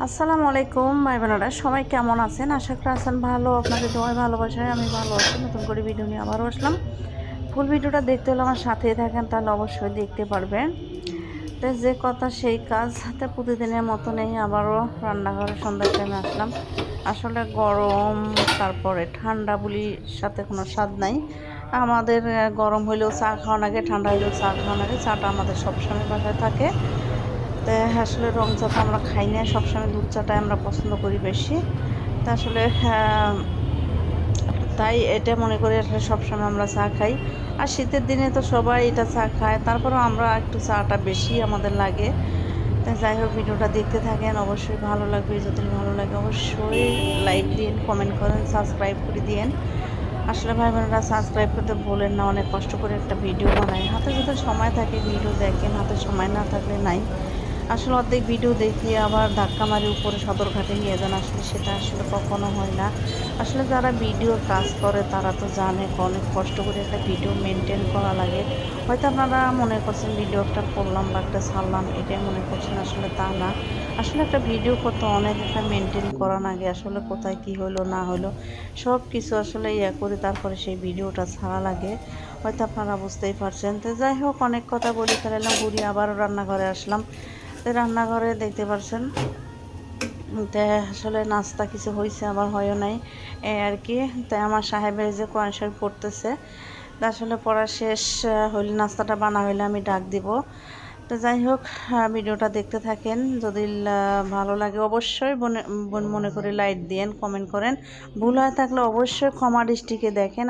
আসসালামু আলাইকুম ভাই বোনেরা, সবাই কেমন আছেন? আশা করি আছেন ভালো। আপনাদের দোয়ায় ভালোবাসায় আমি ভালো আছি। নতুন করে ভিডিও নিয়ে আবারও আসলাম। ফুল ভিডিওটা দেখতে হলে আমার সাথেই থাকেন, তাহলে অবশ্যই দেখতে পারবেন। তো যে কথা সেই কাজ, হাতে প্রতিদিনের মতো নেই, আবারও রান্নাঘরে সন্ধ্যার টাইমে আসলাম। আসলে গরম, তারপরে ঠান্ডা বলির সাথে কোনো স্বাদ নাই। আমাদের গরম হইলেও চা খাওয়া লাগে, ঠান্ডা হইলেও চা খাওয়া লাগে। চাটা আমাদের সবসময় বাসায় থাকে। তো আসলে রং চাটা আমরা খাই না, সবসময় দুধ চাটাই আমরা পছন্দ করি বেশি। তা আসলে তাই এটা মনে করি আসলে সবসময় আমরা চা খাই। আর শীতের দিনে তো সবাই এটা চা খায়, তারপরেও আমরা একটু চাটা বেশি আমাদের লাগে। তাই যাই হোক, ভিডিওটা দেখতে থাকেন, অবশ্যই ভালো লাগবে। যদি ভালো লাগে অবশ্যই লাইক দিন, কমেন্ট করেন, সাবস্ক্রাইব করে দিন। আসলে ভাই বোনেরা সাবস্ক্রাইব করতে ভুলেন না, অনেক কষ্ট করে একটা ভিডিও বানাই। হাতে যদি সময় থাকে ভিডিও দেখেন, হাতে সময় না থাকলে নাই। আসলে অর্ধেক ভিডিও দেখিয়ে আবার ধাক্কা মারি উপরে সদরঘাটে নিয়ে যান, আসলে সেটা আসলে কখনো হয় না। আসলে যারা ভিডিওর কাজ করে তারা তো জানে অনেক কষ্ট করে একটা ভিডিও মেনটেন করা লাগে। হয়তো আপনারা মনে করছেন ভিডিও একটা করলাম বা একটা ছাড়লাম, এটাই মনে করছেন, আসলে তা না। আসলে একটা ভিডিও করতে অনেক একটা মেনটেন করা লাগে। আসলে কোথায় কি হলো না হলো সব কিছু আসলে করে তারপরে সেই ভিডিওটা ছাড়া লাগে। হয়তো আপনারা বুঝতেই পারছেন। তো যাই হোক, অনেক কথা বলি ফেলালাম, ঘুরি আবারও রান্নাঘরে আসলাম। তো রান্নাঘরে দেখতে পাচ্ছেন, তো আসলে নাস্তা কিছু হয়েছে আবার হয়ও নাই, এই আর কি। তাই আমার সাহেবের যে কোরআন শরীফ পড়তেছে, তা আসলে পড়া শেষ হইলে নাস্তাটা বানা হইলে আমি ডাক দিব। তো যাই হোক, ভিডিওটা দেখতে থাকেন। যদি ভালো লাগে অবশ্যই মনে করে লাইক দিয়েন, কমেন্ট করেন। ভুল হয়ে থাকলে অবশ্যই ক্ষমা দৃষ্টিকে দেখেন।